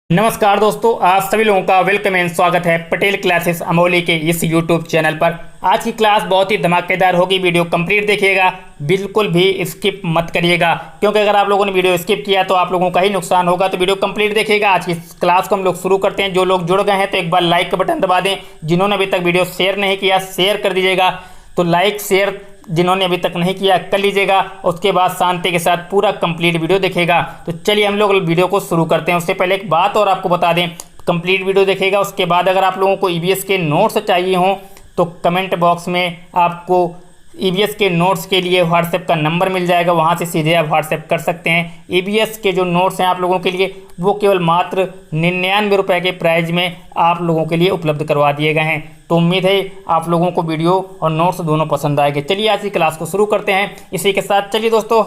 नमस्कार दोस्तों, आप सभी लोगों का वेलकम एंड स्वागत है पटेल क्लासेस अमोली के इस यूट्यूब चैनल पर। आज की क्लास बहुत ही धमाकेदार होगी। वीडियो कंप्लीट देखिएगा, बिल्कुल भी स्किप मत करिएगा, क्योंकि अगर आप लोगों ने वीडियो स्किप किया तो आप लोगों का ही नुकसान होगा। तो वीडियो कंप्लीट देखिएगा। आज की क्लास को हम लोग शुरू करते हैं। जो लोग जुड़ गए हैं तो एक बार लाइक का बटन दबा दें। जिन्होंने अभी तक वीडियो शेयर नहीं किया शेयर कर दीजिएगा। तो लाइक शेयर जिन्होंने अभी तक नहीं किया कर लीजिएगा। उसके बाद शांति के साथ पूरा कंप्लीट वीडियो देखेगा। तो चलिए हम लोग वीडियो को शुरू करते हैं। उससे पहले एक बात और आपको बता दें, कंप्लीट वीडियो देखेगा। उसके बाद अगर आप लोगों को ईवीएस के नोट्स चाहिए हों तो कमेंट बॉक्स में आपको ईवीएस के नोट्स के लिए व्हाट्सएप का नंबर मिल जाएगा, वहाँ से सीधे आप व्हाट्सएप कर सकते हैं। ईवीएस के जो नोट्स हैं आप लोगों के लिए वो केवल मात्र 99 रुपये के प्राइस में आप लोगों के लिए उपलब्ध करवा दिए गए हैं। तो उम्मीद है आप लोगों को वीडियो और नोट्स दोनों पसंद आएंगे। चलिए आज की क्लास को शुरू करते हैं। इसी के साथ चलिए दोस्तों,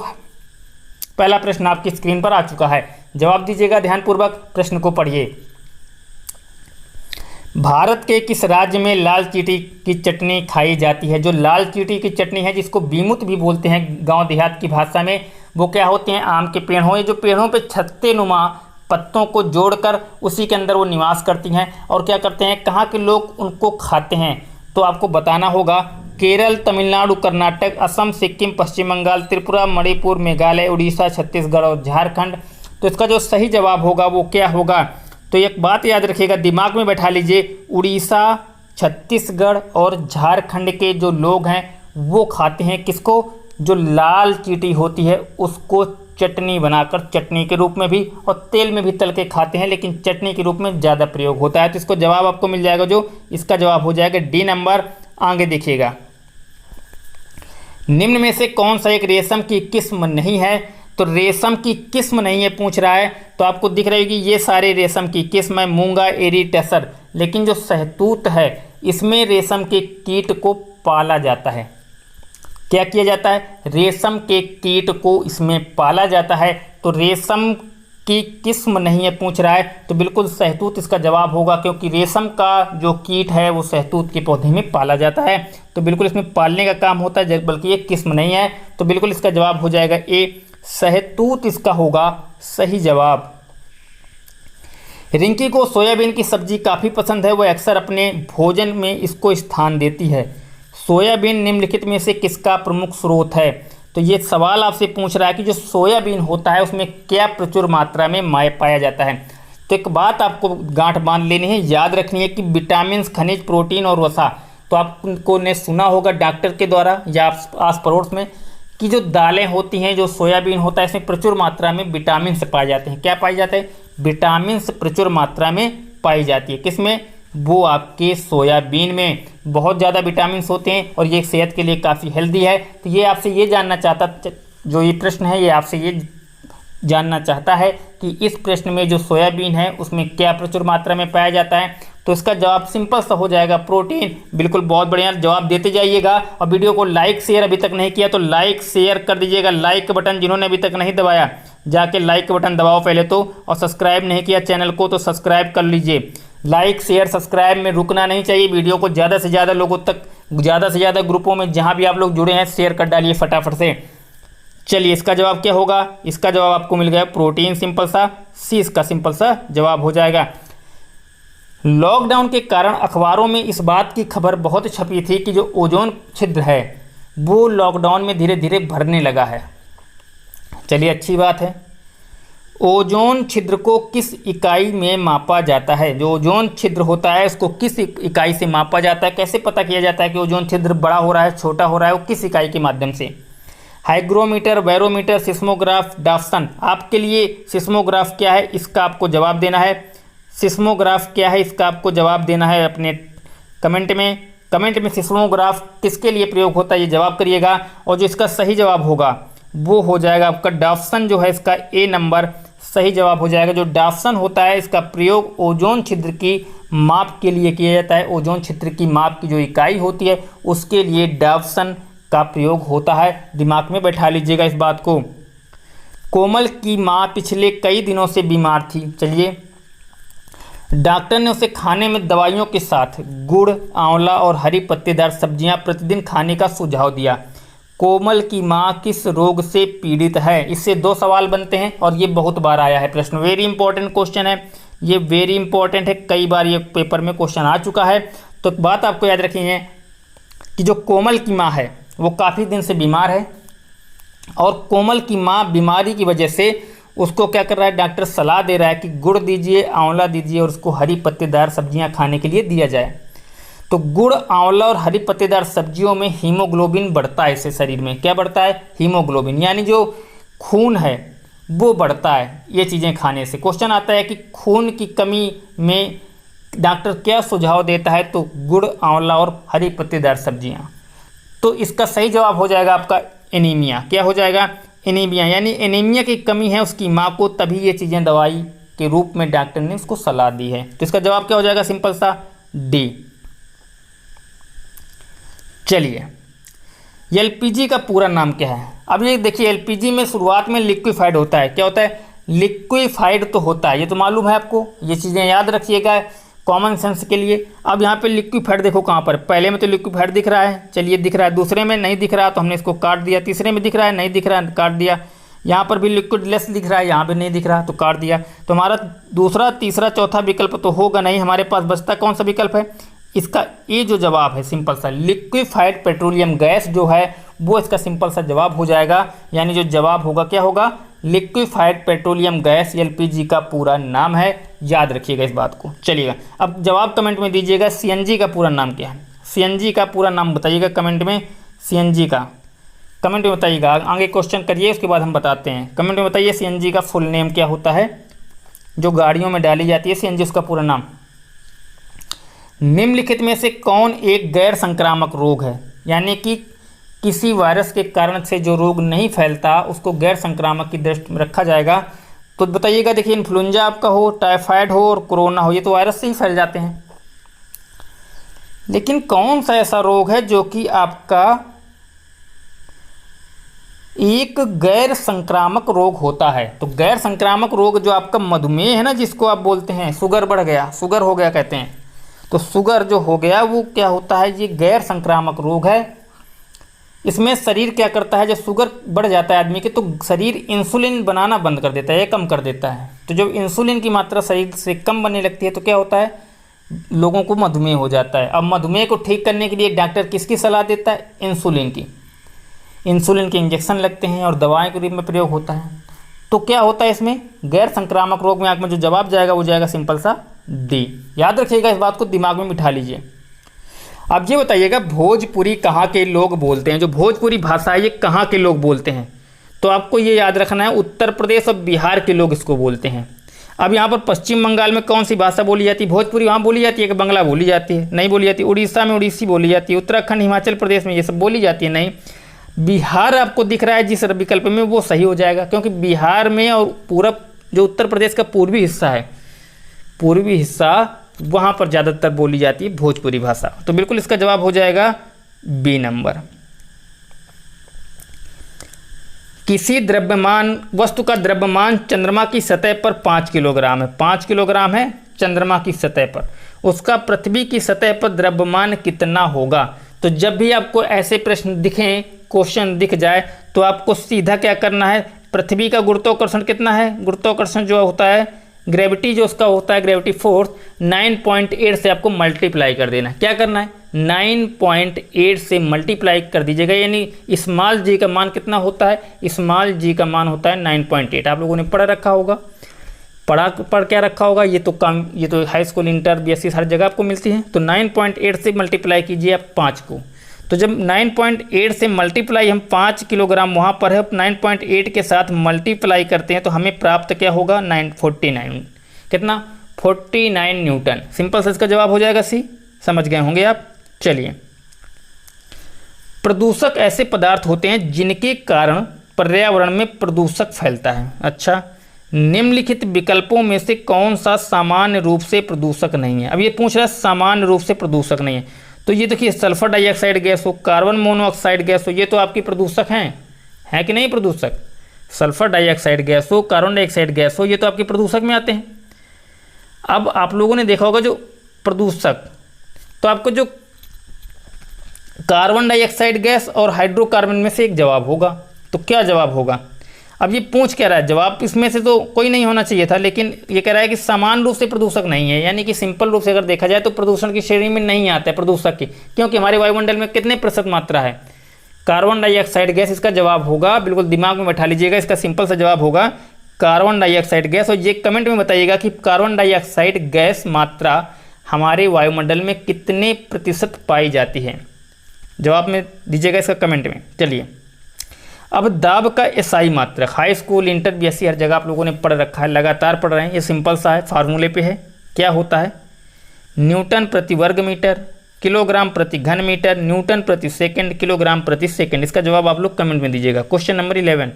पहला प्रश्न आपकी स्क्रीन पर आ चुका है, जवाब दीजिएगा ध्यानपूर्वक। प्रश्न को पढ़िए। भारत के किस राज्य में लाल चींटी की चटनी खाई जाती है? जो लाल चींटी की चटनी है, जिसको बीमुत भी बोलते हैं गांव देहात की भाषा में, वो क्या होते हैं? आम के पेड़ हों, जो पेड़ों पे छत्ते नुमा पत्तों को जोड़कर उसी के अंदर वो निवास करती हैं। और क्या करते हैं, कहाँ के लोग उनको खाते हैं? तो आपको बताना होगा केरल, तमिलनाडु, कर्नाटक, असम, सिक्किम, पश्चिम बंगाल, त्रिपुरा, मणिपुर, मेघालय, उड़ीसा, छत्तीसगढ़ और झारखंड। तो इसका जो सही जवाब होगा वो क्या होगा? तो एक बात याद रखिएगा, दिमाग में बैठा लीजिए, उड़ीसा, छत्तीसगढ़ और झारखंड के जो लोग हैं वो खाते हैं किसको? जो लाल चींटी होती है उसको चटनी बनाकर, चटनी के रूप में भी और तेल में भी तल के खाते हैं, लेकिन चटनी के रूप में ज़्यादा प्रयोग होता है। तो इसको जवाब आपको मिल जाएगा, जो इसका जवाब हो जाएगा डी नंबर। आगे देखिएगा, निम्न में से कौन सा एक रेशम की किस्म नहीं है? तो रेशम की किस्म नहीं है पूछ रहा है। तो आपको दिख रही होगी ये सारे रेशम की किस्म है, मूंगा, एरी, टसर। लेकिन जो शहतूत है इसमें रेशम के कीट को पाला जाता है। क्या किया जाता है? रेशम के कीट को इसमें पाला जाता है। तो रेशम की किस्म नहीं है पूछ रहा है, तो बिल्कुल शहतूत इसका जवाब होगा, क्योंकि रेशम का जो कीट है वो शहतूत के पौधे में पाला जाता है। तो बिल्कुल इसमें पालने का काम होता है, बल्कि ये किस्म नहीं है। तो बिल्कुल इसका जवाब हो जाएगा ए, शहतूत इसका होगा सही जवाब। रिंकी को सोयाबीन की सब्जी काफ़ी पसंद है, वह अक्सर अपने भोजन में इसको स्थान देती है। सोयाबीन निम्नलिखित में से किसका प्रमुख स्रोत है? तो ये सवाल आपसे पूछ रहा है कि जो सोयाबीन होता है उसमें क्या प्रचुर मात्रा में पाया जाता है। तो एक बात आपको गांठ बांध लेनी है, याद रखनी है कि विटामिन, खनिज, प्रोटीन और वसा। तो आपको ने सुना होगा डॉक्टर के द्वारा या आस पड़ोस में कि जो दालें होती हैं, जो सोयाबीन होता है, इसमें प्रचुर मात्रा में विटामिन से पाए जाते हैं। क्या पाए जाते हैं? विटामिन से प्रचुर मात्रा में पाई जाती है। किसमें? वो आपके सोयाबीन में बहुत ज़्यादा विटामिन होते हैं और ये सेहत के लिए काफ़ी हेल्दी है। तो ये आपसे ये जानना चाहता, जो ये प्रश्न है ये आपसे ये जानना चाहता है कि इस प्रश्न में जो सोयाबीन है उसमें क्या प्रचुर मात्रा में पाया जाता है। तो इसका जवाब सिंपल सा हो जाएगा प्रोटीन। बिल्कुल बहुत बढ़िया जवाब देते जाइएगा। और वीडियो को लाइक शेयर अभी तक नहीं किया तो लाइक शेयर कर दीजिएगा। लाइक का बटन जिन्होंने अभी तक नहीं दबाया जाके लाइक का बटन दबाओ पहले तो, और सब्सक्राइब नहीं किया चैनल को तो सब्सक्राइब कर लीजिए। लाइक शेयर सब्सक्राइब में रुकना नहीं चाहिए। वीडियो को ज़्यादा से ज़्यादा लोगों तक, ज़्यादा से ज़्यादा ग्रुपों में जहाँ भी आप लोग जुड़े हैं शेयर कर डालिए फटाफट से। चलिए इसका जवाब क्या होगा? इसका जवाब आपको मिल गया प्रोटीन, सिंपल सा। सी इसका सिंपल सा जवाब हो जाएगा। लॉकडाउन के कारण अखबारों में इस बात की खबर बहुत छपी थी कि जो ओजोन छिद्र है वो लॉकडाउन में धीरे धीरे भरने लगा है। चलिए अच्छी बात है। ओजोन छिद्र को किस इकाई में मापा जाता है? जो ओजोन छिद्र होता है उसको किस इकाई से मापा जाता है? कैसे पता किया जाता है कि ओजोन छिद्र बड़ा हो रहा है, छोटा हो रहा है? वो किस इकाई के माध्यम से? Hygrometer, barometer, seismograph, Dobson. आपके लिए सिस्मोग्राफ क्या है इसका आपको जवाब देना है। सिस्मोग्राफ क्या है इसका आपको जवाब देना है अपने कमेंट में। कमेंट में सिस्मोग्राफ किसके लिए प्रयोग होता है ये जवाब करिएगा। और जो इसका सही जवाब होगा वो हो जाएगा आपका डाफ्सन, जो है इसका ए नंबर सही जवाब हो जाएगा। जो डाफ्सन होता है इसका प्रयोग ओजोन छिद्र की माप के लिए किया जाता है। ओजोन छिद्र की माप की जो इकाई होती है उसके लिए डाफ्सन का प्रयोग होता है। दिमाग में बैठा लीजिएगा इस बात को। कोमल की माँ पिछले कई दिनों से बीमार थी। चलिए, डॉक्टर ने उसे खाने में दवाइयों के साथ गुड़, आंवला और हरी पत्तेदार सब्जियां प्रतिदिन खाने का सुझाव दिया। कोमल की मां किस रोग से पीड़ित है? इससे दो सवाल बनते हैं और ये बहुत बार आया है प्रश्न, वेरी इंपॉर्टेंट क्वेश्चन है। ये वेरी इंपॉर्टेंट है, कई बार ये पेपर में क्वेश्चन आ चुका है। तो एक बात आपको याद रखनी है कि जो कोमल की माँ है वो काफ़ी दिन से बीमार है, और कोमल की माँ बीमारी की वजह से उसको क्या कर रहा है, डॉक्टर सलाह दे रहा है कि गुड़ दीजिए, आंवला दीजिए और उसको हरी पत्तेदार सब्जियां खाने के लिए दिया जाए। तो गुड़, आंवला और हरी पत्तेदार सब्जियों में हीमोग्लोबिन बढ़ता है, इससे शरीर में क्या बढ़ता है, हीमोग्लोबिन, यानी जो खून है वो बढ़ता है ये चीज़ें खाने से। क्वेश्चन आता है कि खून की कमी में डॉक्टर क्या सुझाव देता है, तो गुड़, आंवला और हरी पत्तेदार सब्जियां। तो इसका सही जवाब हो जाएगा आपका एनीमिया। क्या हो जाएगा, एनीमिया, यानी एनीमिया की कमी है उसकी माँ को, तभी ये चीज़ें दवाई के रूप में डॉक्टर ने उसको सलाह दी है। तो इसका जवाब क्या हो जाएगा, सिंपल सा डी। चलिए, एलपीजी का पूरा नाम क्या है। अब ये देखिए, एलपीजी में शुरुआत में लिक्विफाइड होता है। क्या होता है, लिक्विफाइड तो होता है, ये तो मालूम है आपको, ये चीज़ें याद रखिएगा कॉमन सेंस के लिए। अब यहाँ पे लिक्विफाइड देखो कहाँ पर, पहले में तो लिक्विफाइड दिख रहा है, चलिए दिख रहा है, दूसरे में नहीं दिख रहा तो हमने इसको काट दिया, तीसरे में दिख रहा है, नहीं दिख रहा है, काट दिया, यहाँ पर भी लिक्विड लेस दिख रहा है, यहाँ भी नहीं दिख रहा तो काट दिया। तो हमारा दूसरा, तीसरा, चौथा विकल्प तो होगा नहीं, हमारे पास बचता कौन सा विकल्प है, इसका ये जो जवाब है सिंपल सा लिक्विफाइड पेट्रोलियम गैस जो है वो इसका सिंपल सा जवाब हो जाएगा। यानी जो जवाब होगा क्या होगा, लिक्विफाइड पेट्रोलियम गैस एलपीजी का पूरा नाम है, याद रखिएगा इस बात को। चलिएगा, अब जवाब कमेंट में दीजिएगा सीएनजी का पूरा नाम क्या है, सीएनजी का पूरा नाम बताइएगा कमेंट में, सीएनजी का कमेंट में बताइएगा। आगे क्वेश्चन करिए उसके बाद हम बताते हैं, कमेंट में बताइए सीएनजी का फुल नेम क्या होता है, जो गाड़ियों में डाली जाती है सीएनजी उसका पूरा नाम। निम्नलिखित में से कौन एक गैर संक्रामक रोग है, यानी कि किसी वायरस के कारण से जो रोग नहीं फैलता उसको गैर संक्रामक की दृष्टि में रखा जाएगा। तो बताइएगा, देखिए इन्फ्लुएंजा आपका हो, टाइफाइड हो और कोरोना हो, ये तो वायरस से ही फैल जाते हैं, लेकिन कौन सा ऐसा रोग है जो कि आपका एक गैर संक्रामक रोग होता है। तो गैर संक्रामक रोग जो आपका मधुमेह है ना, जिसको आप बोलते हैं शुगर बढ़ गया, शुगर हो गया कहते हैं, तो शुगर जो हो गया वो क्या होता है, ये गैर संक्रामक रोग है। इसमें शरीर क्या करता है, जब शुगर बढ़ जाता है आदमी के तो शरीर इंसुलिन बनाना बंद कर देता है, कम कर देता है। तो जब इंसुलिन की मात्रा शरीर से कम बनने लगती है तो क्या होता है, लोगों को मधुमेह हो जाता है। अब मधुमेह को ठीक करने के लिए डॉक्टर किसकी सलाह देता है, इंसुलिन की, इंसुलिन के इंजेक्शन लगते हैं और दवाएं के रूप में प्रयोग होता है। तो क्या होता है इसमें, गैर संक्रामक रोग में आंख में जो जवाब जाएगा वो जाएगा सिंपल सा डी। याद रखिएगा, इस बात को दिमाग में बिठा लीजिए। अब ये बताइएगा, भोजपुरी कहाँ के लोग बोलते हैं, जो भोजपुरी भाषा है ये कहाँ के लोग बोलते हैं। तो आपको ये याद रखना है, उत्तर प्रदेश और बिहार के लोग इसको बोलते हैं। अब यहाँ पर पश्चिम बंगाल में कौन सी भाषा बोली जाती है, भोजपुरी वहाँ बोली जाती है कि बंगला बोली जाती है, नहीं बोली जाती। उड़ीसा में उड़ीसी बोली जाती है, उत्तराखंड, हिमाचल प्रदेश में ये सब बोली जाती है, नहीं। बिहार आपको दिख रहा है जिस विकल्प में, वो सही हो जाएगा, क्योंकि बिहार में और पूरा जो उत्तर प्रदेश का पूर्वी हिस्सा है, पूर्वी हिस्सा वहाँ पर ज़्यादातर बोली जाती है भोजपुरी भाषा। तो बिल्कुल इसका जवाब हो जाएगा बी नंबर। किसी द्रव्यमान वस्तु का द्रव्यमान चंद्रमा की सतह पर 5 किलोग्राम है, 5 किलोग्राम है चंद्रमा की सतह पर, उसका पृथ्वी की सतह पर द्रव्यमान कितना होगा। तो जब भी आपको ऐसे प्रश्न दिखें, क्वेश्चन दिख जाए, तो आपको सीधा क्या करना है, पृथ्वी का गुरुत्वाकर्षण कितना है, गुरुत्वाकर्षण जो होता है, ग्रेविटी जो उसका होता है, ग्रेविटी फोर्स 9.8 से आपको मल्टीप्लाई कर देना है। क्या करना है, 9.8 से मल्टीप्लाई कर दीजिएगा, यानी स्मॉल जी का मान कितना होता है, स्मॉल जी का मान होता है 9.8। आप लोगों ने पढ़ रखा होगा, पढ़ क्या रखा होगा, ये तो हाई स्कूल, इंटर, बीएससी हर जगह आपको मिलती है। तो 9.8 से मल्टीप्लाई कीजिए आप 5 को। तो जब 9.8 से मल्टीप्लाई हम 5 किलोग्राम वहाँ पर है, 9.8 के साथ मल्टीप्लाई करते हैं तो हमें प्राप्त क्या होगा, 949, कितना, 49 न्यूटन। सिंपल से इसका जवाब हो जाएगा सी। समझ गए होंगे आप। चलिए, प्रदूषक ऐसे पदार्थ होते हैं जिनके कारण पर्यावरण में प्रदूषक फैलता है। अच्छा, निम्नलिखित विकल्पों में से कौन सा सामान्य रूप से प्रदूषक नहीं है। अब ये पूछ रहा है सामान्य रूप से प्रदूषक नहीं है, तो ये देखिए सल्फर डाइऑक्साइड गैस हो, कार्बन मोनोऑक्साइड गैस हो, ये तो आपकी प्रदूषक हैं कि नहीं प्रदूषक। सल्फर डाइऑक्साइड गैस हो, कार्बन डाइऑक्साइड गैस हो, ये तो आपके प्रदूषक में आते हैं। अब आप लोगों ने देखा होगा जो प्रदूषक, तो आपको जो कार्बन डाइऑक्साइड गैस और हाइड्रोकार्बन में से एक जवाब होगा। तो क्या जवाब होगा, अब ये पूछ क्या रहा है, जवाब इसमें से तो कोई नहीं होना चाहिए था, लेकिन ये कह रहा है कि समान रूप से प्रदूषक नहीं है, यानी कि सिंपल रूप से अगर देखा जाए तो प्रदूषण की श्रेणी में नहीं आता है प्रदूषक की, क्योंकि हमारे वायुमंडल में कितने प्रतिशत मात्रा है, कार्बन डाइऑक्साइड गैस इसका जवाब होगा। बिल्कुल दिमाग में बैठा लीजिएगा, इसका सिंपल सा जवाब होगा कार्बन डाइऑक्साइड गैस। और ये कमेंट में बताइएगा कि कार्बन डाइऑक्साइड गैस मात्रा हमारे वायुमंडल में कितने प्रतिशत पाई जाती है, जवाब में दीजिएगा इसका कमेंट में। चलिए, अब दाब का एसआई मात्रक, हाई स्कूल, इंटर, बीएससी हर जगह आप लोगों ने पढ़ रखा है, लगातार पढ़ रहे हैं, ये सिंपल सा है, फार्मूले पे है। क्या होता है, न्यूटन प्रति वर्ग मीटर, किलोग्राम प्रति घन मीटर, न्यूटन प्रति सेकंड, किलोग्राम प्रति सेकंड। इसका जवाब आप लोग कमेंट में दीजिएगा। क्वेश्चन नंबर 11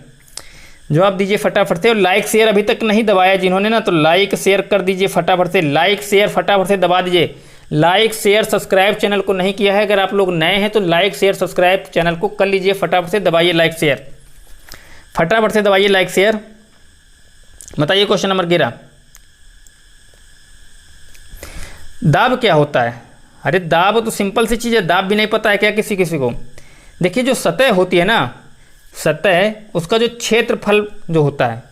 जवाब दीजिए फटाफट से। और लाइक शेयर अभी तक नहीं दबाया जिन्होंने ना, तो लाइक शेयर कर दीजिए फटाफट से, लाइक शेयर फटाफट से दबा दीजिए। लाइक शेयर सब्सक्राइब चैनल को नहीं किया है, अगर आप लोग नए हैं तो लाइक शेयर सब्सक्राइब चैनल को कर लीजिए, फटाफट से दबाइए लाइक शेयर, फटाफट से दबाइए लाइक शेयर। बताइए क्वेश्चन नंबर 11 दाब क्या होता है। अरे दाब तो सिंपल सी चीज़ है, दाब भी नहीं पता है क्या किसी किसी को। देखिए जो सतह होती है ना, सतह उसका जो क्षेत्रफल जो होता है,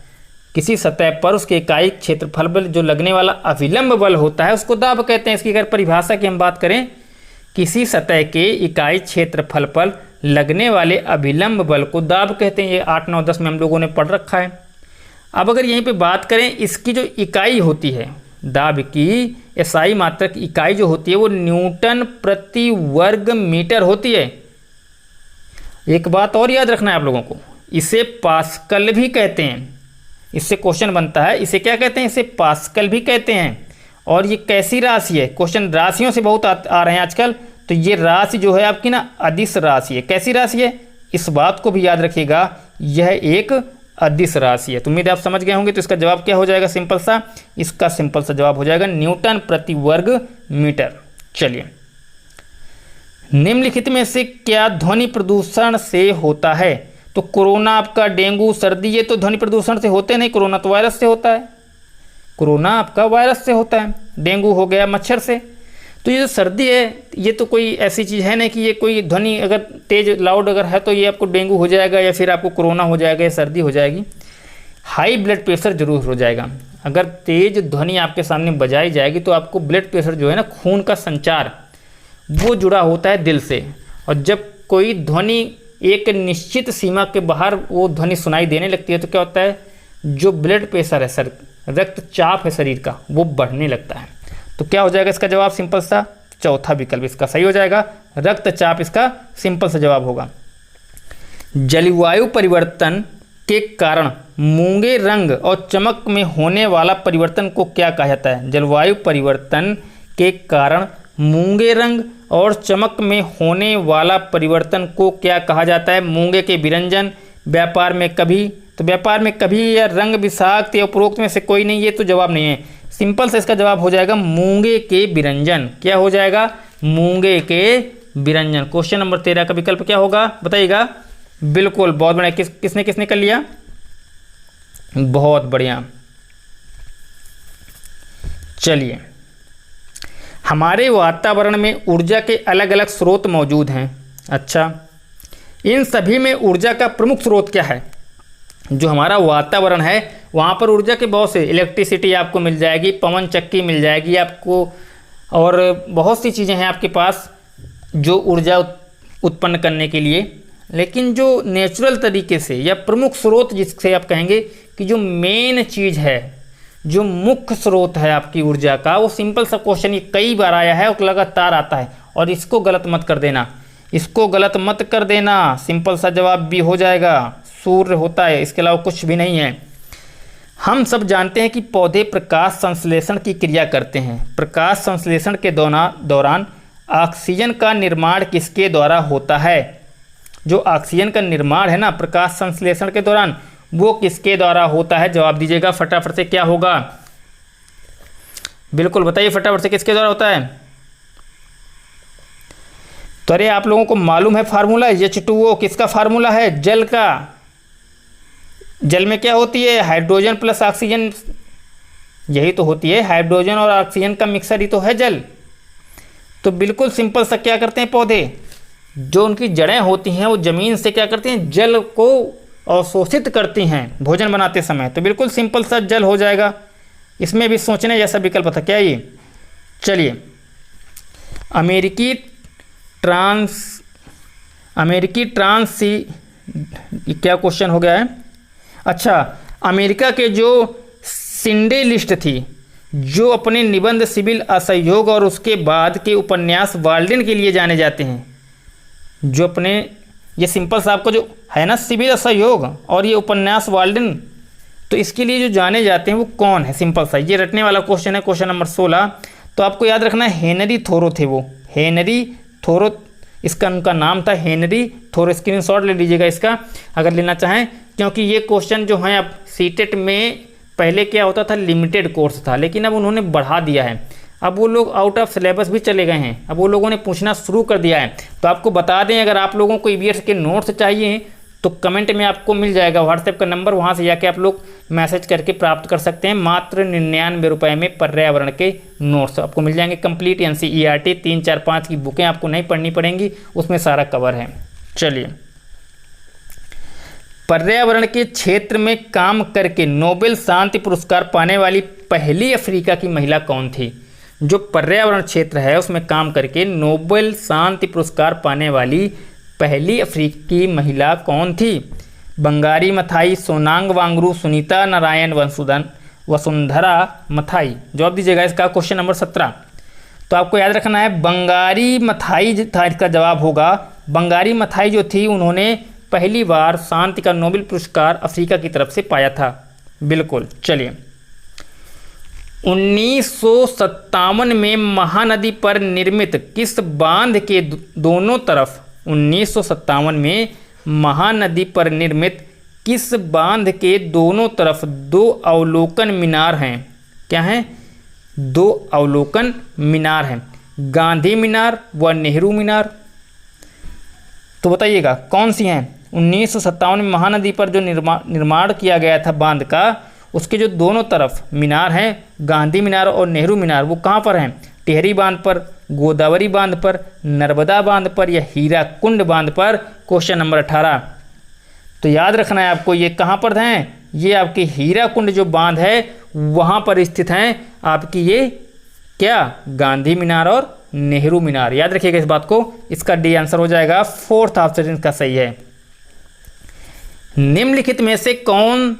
किसी सतह पर उसके इकाई क्षेत्रफल बल जो लगने वाला अभिलंब बल होता है उसको दाब कहते हैं। इसकी अगर परिभाषा की हम बात करें, किसी सतह के इकाई क्षेत्रफल पर लगने वाले अभिलंब बल को दाब कहते हैं। ये 8, 9, 10 में हम लोगों ने पढ़ रखा है। अब अगर यहीं पे बात करें, इसकी जो इकाई होती है दाब की एसआई मात्रक इकाई जो होती है वो न्यूटन प्रति वर्ग मीटर होती है। एक बात और याद रखना है आप लोगों को, इसे पास्कल भी कहते हैं। इससे क्वेश्चन बनता है, इसे क्या कहते हैं, इसे पास्कल भी कहते हैं। और ये कैसी राशि है, क्वेश्चन राशियों से बहुत आ रहे हैं आजकल, तो ये राशि जो है आपकी ना अदिश राशि है। कैसी राशि है, इस बात को भी याद रखिएगा, यह एक अदिश राशि है। तो उम्मीद आप समझ गए होंगे। तो इसका जवाब क्या हो जाएगा, सिंपल सा, इसका सिंपल सा जवाब हो जाएगा न्यूटन प्रति वर्ग मीटर। चलिए, निम्नलिखित में से क्या ध्वनि प्रदूषण से होता है। तो कोरोना आपका, डेंगू, सर्दी, ये तो ध्वनि प्रदूषण से होते नहीं। कोरोना तो वायरस से होता है, कोरोना आपका वायरस से होता है, डेंगू हो गया मच्छर से। तो ये जो सर्दी है ये तो कोई ऐसी चीज़ है नहीं कि ये कोई ध्वनि अगर तेज लाउड अगर है तो ये आपको डेंगू हो जाएगा या फिर आपको कोरोना हो जाएगा या सर्दी हो जाएगी। हाई ब्लड प्रेशर जरूर हो जाएगा। अगर तेज ध्वनि आपके सामने बजाई जाएगी तो आपको ब्लड प्रेशर जो है ना, खून का संचार वो जुड़ा होता है दिल से। और जब कोई ध्वनि एक निश्चित सीमा के बाहर वो ध्वनि सुनाई देने लगती है तो क्या होता है, जो ब्लड प्रेशर है, रक्तचाप है शरीर का, वो बढ़ने लगता है। तो क्या हो जाएगा इसका जवाब, सिंपल सा चौथा विकल्प इसका सही हो जाएगा, रक्तचाप इसका सिंपल सा जवाब होगा। जलवायु परिवर्तन के कारण मूंगे रंग और चमक में होने वाला परिवर्तन को क्या कहा जाता है। जलवायु परिवर्तन के कारण मूंगे रंग और चमक में होने वाला परिवर्तन को क्या कहा जाता है। मूंगे के विरंजन, व्यापार में कभी, तो व्यापार में कभी या रंग विषाक्त या उपरोक्त में से कोई नहीं, ये तो जवाब नहीं है। सिंपल से इसका जवाब हो जाएगा मूंगे के विरंजन। क्या हो जाएगा, मूंगे के विरंजन। क्वेश्चन नंबर 13 का विकल्प क्या होगा बताइएगा। बिल्कुल, बहुत बढ़िया। किसने किसने कर लिया, बहुत बढ़िया। चलिए, हमारे वातावरण में ऊर्जा के अलग अलग स्रोत मौजूद हैं। अच्छा, इन सभी में ऊर्जा का प्रमुख स्रोत क्या है। जो हमारा वातावरण है वहाँ पर ऊर्जा के बहुत से, इलेक्ट्रिसिटी आपको मिल जाएगी, पवन चक्की मिल जाएगी आपको, और बहुत सी चीज़ें हैं आपके पास जो ऊर्जा उत्पन्न करने के लिए। लेकिन जो नेचुरल तरीके से या प्रमुख स्रोत जिससे आप कहेंगे कि जो मेन चीज़ है, जो मुख्य स्रोत है आपकी ऊर्जा का, वो सिंपल सा क्वेश्चन ये कई बार आया है और लगातार आता है, और इसको गलत मत कर देना, इसको गलत मत कर देना। सिंपल सा जवाब भी हो जाएगा, सूर्य होता है, इसके अलावा कुछ भी नहीं है। हम सब जानते हैं कि पौधे प्रकाश संश्लेषण की क्रिया करते हैं। प्रकाश संश्लेषण के दौरान ऑक्सीजन का निर्माण किसके द्वारा होता है। जो ऑक्सीजन का निर्माण है ना प्रकाश संश्लेषण के दौरान, वो किसके द्वारा होता है, जवाब दीजिएगा फटाफट से। क्या होगा, बिल्कुल बताइए फटाफट से, किसके द्वारा होता है। तो अरे आप लोगों को मालूम है फार्मूला, H2O किसका फार्मूला है, जल का। जल में क्या होती है, हाइड्रोजन प्लस ऑक्सीजन, यही तो होती है, हाइड्रोजन और ऑक्सीजन का मिक्सर ही तो है जल। तो बिल्कुल सिंपल सा क्या करते हैं पौधे, जो उनकी जड़ें होती हैं वो ज़मीन से क्या करते हैं, जल को अवशोषित करती हैं भोजन बनाते समय? तो बिल्कुल सिंपल सा जल हो जाएगा। इसमें भी सोचने जैसा विकल्प था क्या ये? चलिए, अमेरिकी ट्रांस क्या क्वेश्चन हो गया है? अच्छा, अमेरिका के जो सिंडे लिस्ट थी, जो अपने निबंध सिविल असहयोग और उसके बाद के उपन्यास वाल्डेन के लिए जाने जाते हैं, जो अपने ये सिंपल सा आपका जो है ना सिविल असहयोग और ये उपन्यास वाल्डेन, तो इसके लिए जो जाने जाते हैं वो कौन है? सिंपल सा ये रटने वाला क्वेश्चन है, क्वेश्चन नंबर 16। तो आपको याद रखना है हेनरी थोरो थे वो, हेनरी थोरो, इसका उनका नाम था हेनरी थोरो। स्क्रीनशॉट ले लीजिएगा इसका अगर लेना चाहें, क्योंकि ये क्वेश्चन जो है अब सीटेट में पहले क्या होता था, लिमिटेड कोर्स था, लेकिन अब उन्होंने बढ़ा दिया है। अब वो लोग आउट ऑफ सिलेबस भी चले गए हैं, अब वो लोगों ने पूछना शुरू कर दिया है। तो आपको बता दें, अगर आप लोगों को ईवीएस के नोट्स चाहिए तो कमेंट में आपको मिल जाएगा व्हाट्सएप का नंबर, वहाँ से जाके आप लोग मैसेज करके प्राप्त कर सकते हैं। मात्र 99 रुपये में पर्यावरण के नोट्स आपको मिल जाएंगे। कंप्लीट एनसीईआरटी 3, 4, 5 की बुकें आपको नहीं पढ़नी पड़ेंगी, उसमें सारा कवर है। चलिए, पर्यावरण के क्षेत्र में काम करके नोबेल शांति पुरस्कार पाने वाली पहली अफ्रीका की महिला कौन थी? जो पर्यावरण क्षेत्र है उसमें काम करके नोबेल शांति पुरस्कार पाने वाली पहली अफ्रीकी महिला कौन थी? बंगारी मथाई, सोनांग वांगरू, सुनीता नारायण वसुंधरा मथाई। जवाब दीजिएगा इसका, क्वेश्चन नंबर 17। तो आपको याद रखना है बंगारी मथाई था इसका जवाब होगा। बंगारी मथाई जो थी, उन्होंने पहली बार शांति का नोबेल पुरस्कार अफ्रीका की तरफ से पाया था। बिल्कुल। चलिए, 1957 में महानदी पर निर्मित किस बांध के दोनों तरफ 1957 में महानदी पर निर्मित किस बांध के दोनों तरफ 2 अवलोकन मीनार हैं? क्या हैं? 2 अवलोकन मीनार हैं, गांधी मीनार व नेहरू मीनार। तो बताइएगा कौन सी हैं? 1957 में महानदी पर जो निर्माण किया गया था बांध का, उसके जो दोनों तरफ मीनार हैं, गांधी मीनार और नेहरू मीनार, वो कहाँ पर हैं? टिहरी बांध पर, गोदावरी बांध पर, नर्मदा बांध पर या हीराकुंड बांध पर? Question number 18। तो याद रखना है आपको, ये कहाँ पर हैं? ये आपकी हीराकुंड जो बांध है वहाँ पर स्थित हैं आपकी ये क्या, गांधी मीनार और नेहरू मीनार। याद रखिएगा इस बात को। इसका डी आंसर हो जाएगा, 4th ऑप्शन इसका सही है। निम्नलिखित में से कौन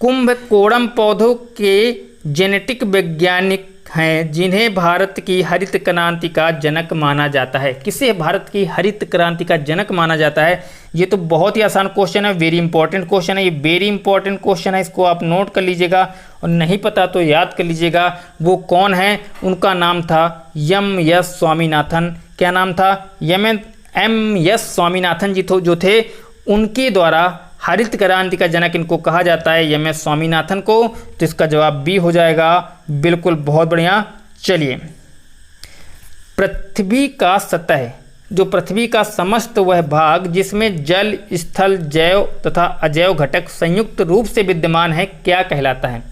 कुंभकोणम पौधों के जेनेटिक वैज्ञानिक हैं जिन्हें भारत की हरित क्रांति का जनक माना जाता है? किसे भारत की हरित क्रांति का जनक माना जाता है? ये तो बहुत ही आसान क्वेश्चन है, वेरी इंपॉर्टेंट क्वेश्चन है, ये वेरी इंपॉर्टेंट क्वेश्चन है, इसको आप नोट कर लीजिएगा और नहीं पता तो याद कर लीजिएगा। वो कौन है? उनका नाम था MS स्वामीनाथन। क्या नाम था? MS स्वामीनाथन जी जो थे, उनके द्वारा हरित क्रांति का जनक इनको कहा जाता है, MS स्वामीनाथन को। तो इसका जवाब बी हो जाएगा। बिल्कुल, बहुत बढ़िया। चलिए, पृथ्वी का सतह, जो पृथ्वी का समस्त वह भाग जिसमें जल, स्थल, जैव तथा अजैव घटक संयुक्त रूप से विद्यमान है, क्या कहलाता है?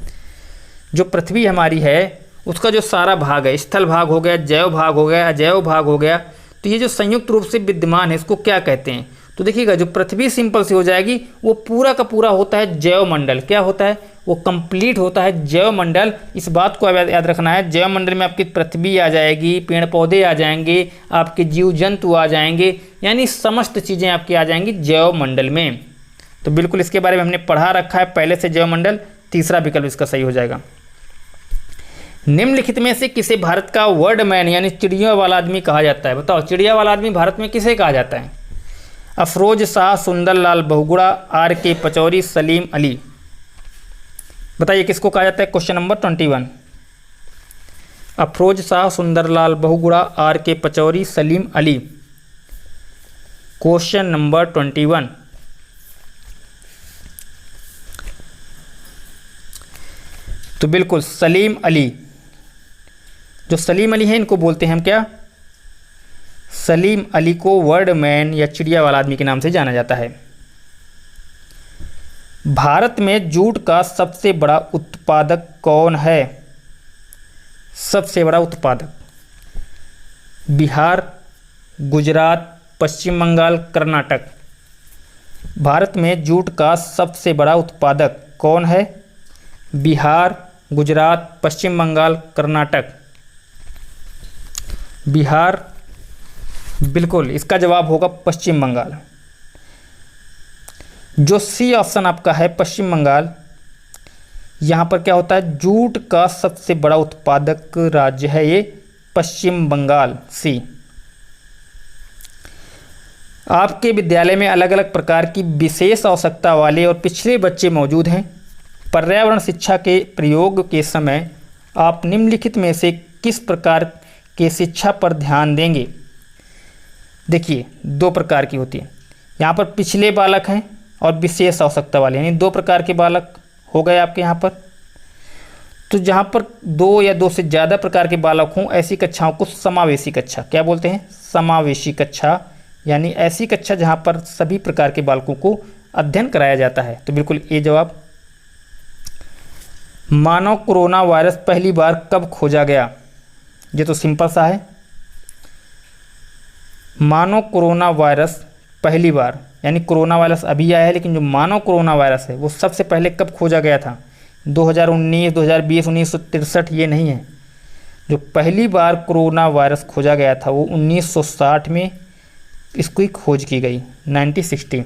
जो पृथ्वी हमारी है उसका जो सारा भाग है, स्थल भाग हो गया, जैव भाग हो गया, अजैव भाग हो गया, तो ये जो संयुक्त रूप से विद्यमान है इसको क्या कहते हैं? तो देखिएगा, जो पृथ्वी सिंपल से हो जाएगी, वो पूरा का पूरा होता है जैव मंडल। क्या होता है? वो कंप्लीट होता है जैव मंडल। इस बात को याद रखना है। जैव मंडल में आपकी पृथ्वी आ जाएगी, पेड़ पौधे आ जाएंगे, आपके जीव जंतु आ जाएंगे, यानी समस्त चीज़ें आपकी आ जाएंगी जैव मंडल में। तो बिल्कुल इसके बारे में हमने पढ़ा रखा है पहले से, जैव मंडल। तीसरा विकल्प इसका सही हो जाएगा। निम्नलिखित में से किसे भारत का वर्ड मैन यानी चिड़िया वाला आदमी कहा जाता है? बताओ, चिड़िया वाला आदमी भारत में किसे कहा जाता है? अफरोज शाह, सुंदरलाल बहुगुणा, RK पचौरी, सलीम अली। बताइए किसको कहा जाता है? Question number 21। Afroz Shah, Sunderlal Bahuguna, RK Pachauri, Salim Ali. Question number 21। तो बिल्कुल सलीम अली, जो सलीम अली हैं इनको बोलते हैं हम क्या? सलीम अली को वर्ड मैन या चिड़िया वाला आदमी के नाम से जाना जाता है। भारत में जूट का सबसे बड़ा उत्पादक कौन है? सबसे बड़ा उत्पादक? बिहार, गुजरात, पश्चिम बंगाल, कर्नाटक। भारत में जूट का सबसे बड़ा उत्पादक कौन है? बिहार, गुजरात, पश्चिम बंगाल, कर्नाटक। बिहार, बिल्कुल इसका जवाब होगा पश्चिम बंगाल। जो सी ऑप्शन आपका है पश्चिम बंगाल, यहाँ पर क्या होता है, जूट का सबसे बड़ा उत्पादक राज्य है ये पश्चिम बंगाल, सी। आपके विद्यालय में अलग अलग प्रकार की विशेष आवश्यकता वाले और पिछड़े बच्चे मौजूद हैं। पर्यावरण शिक्षा के प्रयोग के समय आप निम्नलिखित में से किस प्रकार के शिक्षा पर ध्यान देंगे? देखिए, दो प्रकार की होती है। यहाँ पर पिछले बालक हैं और विशेष आवश्यकता वाले, यानी दो प्रकार के बालक हो गए आपके यहाँ पर। तो जहाँ पर दो या दो से ज़्यादा प्रकार के बालक हों, ऐसी कक्षाओं को समावेशी कक्षा क्या बोलते हैं? समावेशी कक्षा, यानी ऐसी कक्षा जहाँ पर सभी प्रकार के बालकों को अध्ययन कराया जाता है। तो बिल्कुल ये जवाब। मानव कोरोना वायरस पहली बार कब खोजा गया? ये तो सिंपल सा है। मानव कोरोना वायरस पहली बार, यानी कोरोना वायरस अभी आया है, लेकिन जो मानव कोरोना वायरस है वो सबसे पहले कब खोजा गया था? 2019, 2020, 1963 ये नहीं है। जो पहली बार कोरोना वायरस खोजा गया था वो 1960 में इसको ही खोज की गई, 1960।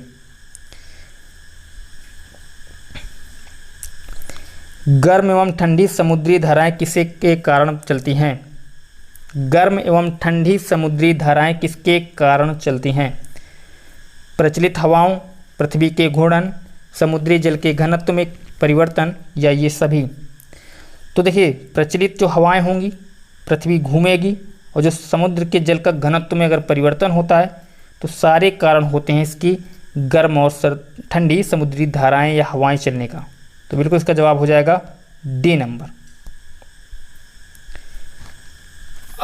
गर्म एवं ठंडी समुद्री धाराएं किसके के कारण चलती हैं? गर्म एवं ठंडी समुद्री धाराएं किसके कारण चलती हैं? प्रचलित हवाओं, पृथ्वी के घूर्णन, समुद्री जल के घनत्व में परिवर्तन, या ये सभी? तो देखिए, प्रचलित जो हवाएं होंगी, पृथ्वी घूमेगी, और जो समुद्र के जल का घनत्व में अगर परिवर्तन होता है तो सारे कारण होते हैं इसकी गर्म और ठंडी समुद्री धाराएं या हवाएं चलने का। तो बिल्कुल इसका जवाब हो जाएगा डी नंबर।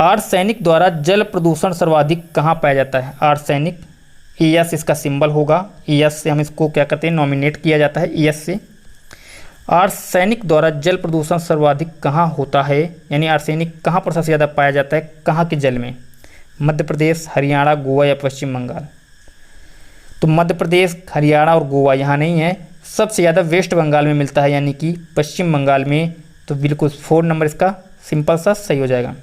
आर्सेनिक द्वारा जल प्रदूषण सर्वाधिक कहाँ पाया जाता है? आर्सेनिक, ES इसका सिंबल होगा, ES से हम इसको क्या करते हैं, नॉमिनेट किया जाता है, ES से। आर्सेनिक द्वारा जल प्रदूषण सर्वाधिक कहाँ होता है, यानी आर्सेनिक कहाँ पर सबसे ज़्यादा पाया जाता है, कहाँ के जल में? मध्य प्रदेश, हरियाणा, गोवा या पश्चिम बंगाल? तो मध्य प्रदेश, हरियाणा और गोवा यहाँ नहीं है, सबसे ज़्यादा वेस्ट बंगाल में मिलता है, यानी कि पश्चिम बंगाल में। तो बिल्कुल 4 नंबर इसका सिंपल सा सही हो जाएगा।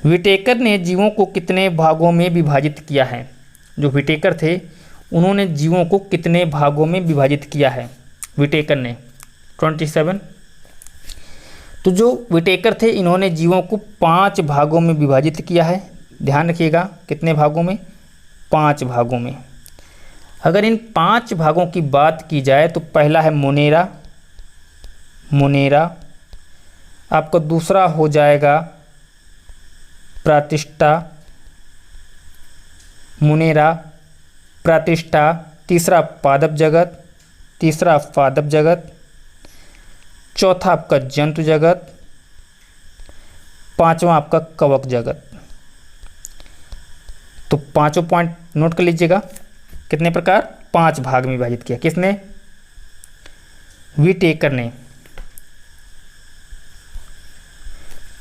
विटेकर ने जीवों को कितने भागों में विभाजित किया है? जो विटेकर थे उन्होंने जीवों को कितने भागों में विभाजित किया है? विटेकर ने 27। तो जो विटेकर थे इन्होंने जीवों को 5 भागों में विभाजित किया है। ध्यान रखिएगा, कितने भागों में? 5 भागों में। अगर इन 5 भागों की बात की जाए तो पहला है मोनेरा, मोनेरा। आपका दूसरा हो जाएगा प्रातिष्ठा, मुनेरा, प्रातिष्ठा। तीसरा पादप जगत, तीसरा पादप जगत। चौथा आपका जंतु जगत। पांचवा आपका कवक जगत। तो पांचों पॉइंट नोट कर लीजिएगा, कितने प्रकार? 5 भाग में विभाजित किया। किसने? विटेकर ने।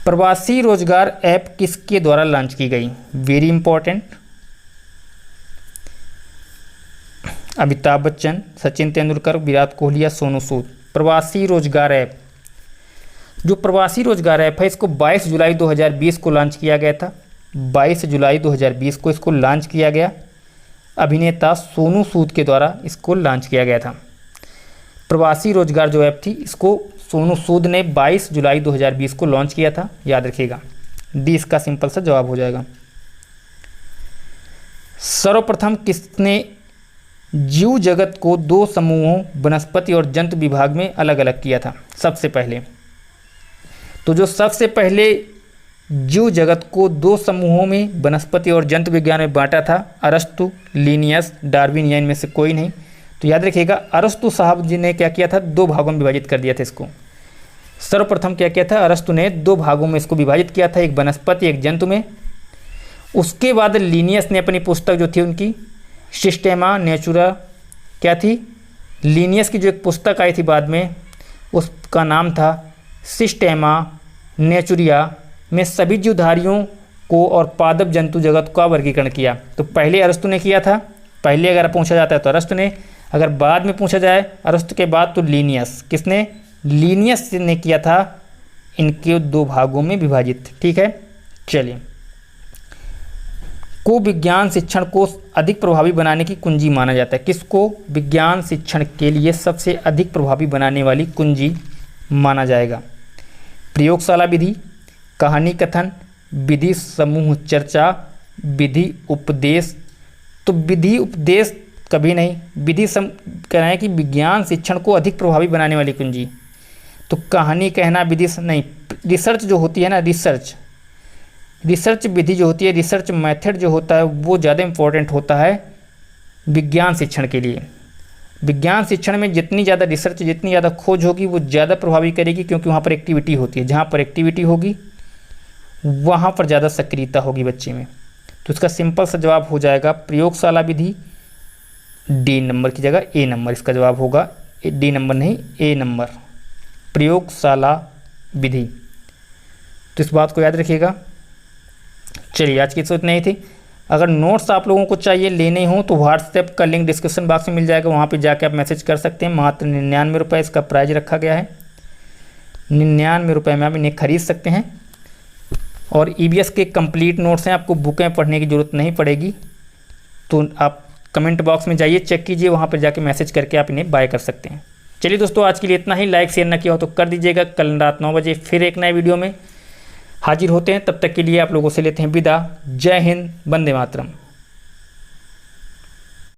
प्रवासी रोजगार ऐप किसके द्वारा लॉन्च की गई? Very important. अमिताभ बच्चन, सचिन तेंदुलकर, विराट कोहली या सोनू सूद? प्रवासी रोजगार ऐप। जो प्रवासी रोजगार ऐप है इसको 22 जुलाई 2020 को लॉन्च किया गया था। 22 जुलाई 2020 को इसको लॉन्च किया गया। अभिनेता सोनू सूद के द्वारा इसको लॉन्च किया गया था। प्रवासी रोजगार जो ऐप थी इसको सोनू सूद ने 22 जुलाई 2020 को लॉन्च किया था, याद रखिएगा। डी इसका सिंपल सा जवाब हो जाएगा। सर्वप्रथम किसने जीव जगत को 2 समूहों वनस्पति और जंतु विभाग में अलग अलग किया था? सबसे पहले तो जो सबसे पहले जीव जगत को 2 समूहों में वनस्पति और जंतु विज्ञान में बांटा था अरस्तु, लिनियस, डार्विन या इनमें से कोई नहीं। तो याद रखिएगा, अरस्तु साहब जी ने क्या किया था? 2 भागों में विभाजित कर दिया था इसको। सर्वप्रथम क्या किया था? अरस्तु ने 2 भागों में इसको विभाजित किया था, एक वनस्पति एक जंतु में। उसके बाद लिनियस ने अपनी पुस्तक जो थी उनकी सिस्टेमा नेचुरा, क्या थी? लिनियस की जो एक पुस्तक आई थी बाद में, उसका नाम था सिस्टेमा नेचुरिया, में सभी जीवधारियों को और पादप जंतु जगत का वर्गीकरण किया। तो पहले अरस्तु ने किया था, पहले अगर पूछा जाता है तो अरस्तु ने, अगर बाद में पूछा जाए अरस्तु के बाद तो लीनियस। किसने? लीनियस ने किया था इनके 2 भागों में विभाजित। ठीक है, चलिए। को विज्ञान शिक्षण को अधिक प्रभावी बनाने की कुंजी माना जाता है। किसको विज्ञान शिक्षण के लिए सबसे अधिक प्रभावी बनाने वाली कुंजी माना जाएगा? प्रयोगशाला विधि, कहानी कथन, विधि समूह चर्चा, विधि उपदेश। तो विधि उपदेश कभी नहीं, विधि कह रहे हैं कि विज्ञान शिक्षण को अधिक प्रभावी बनाने वाली कुंजी। तो कहानी कहना विधि नहीं, रिसर्च जो होती है ना, रिसर्च विधि जो होती है, रिसर्च मेथड जो होता है वो ज़्यादा इम्पोर्टेंट होता है विज्ञान शिक्षण के लिए। विज्ञान शिक्षण में जितनी ज़्यादा रिसर्च, जितनी ज़्यादा खोज होगी वो ज़्यादा प्रभावी करेगी, क्योंकि वहाँ पर एक्टिविटी होती है। जहाँ पर एक्टिविटी होगी वहाँ पर ज़्यादा सक्रियता होगी बच्चे में। तो इसका सिंपल सा जवाब हो जाएगा प्रयोगशाला विधि, डी नंबर की जगह ए नंबर इसका जवाब होगा। डी नंबर नहीं, ए नंबर, प्रयोगशाला विधि। तो इस बात को याद रखिएगा। चलिए, आज की तो इतना ही थी। अगर नोट्स आप लोगों को चाहिए लेने हो तो व्हाट्सएप का लिंक डिस्क्रिप्शन बॉक्स में मिल जाएगा, वहाँ पे जाके आप मैसेज कर सकते हैं। मात्र 99 रुपये इसका प्राइस रखा गया है। 99 रुपये में आप इन्हें खरीद सकते हैं। और EVS के कंप्लीट नोट्स हैं, आपको बुकें पढ़ने की ज़रूरत नहीं पड़ेगी। तो आप कमेंट बॉक्स में जाइए, चेक कीजिए, वहाँ पर जाके मैसेज करके आप इन्हें बाय कर सकते हैं। चलिए दोस्तों, आज के लिए इतना ही। लाइक शेयर ना किया हो तो कर दीजिएगा। कल रात 9 बजे फिर एक नए वीडियो में हाजिर होते हैं। तब तक के लिए आप लोगों से लेते हैं विदा। जय हिंद, वंदे मातरम।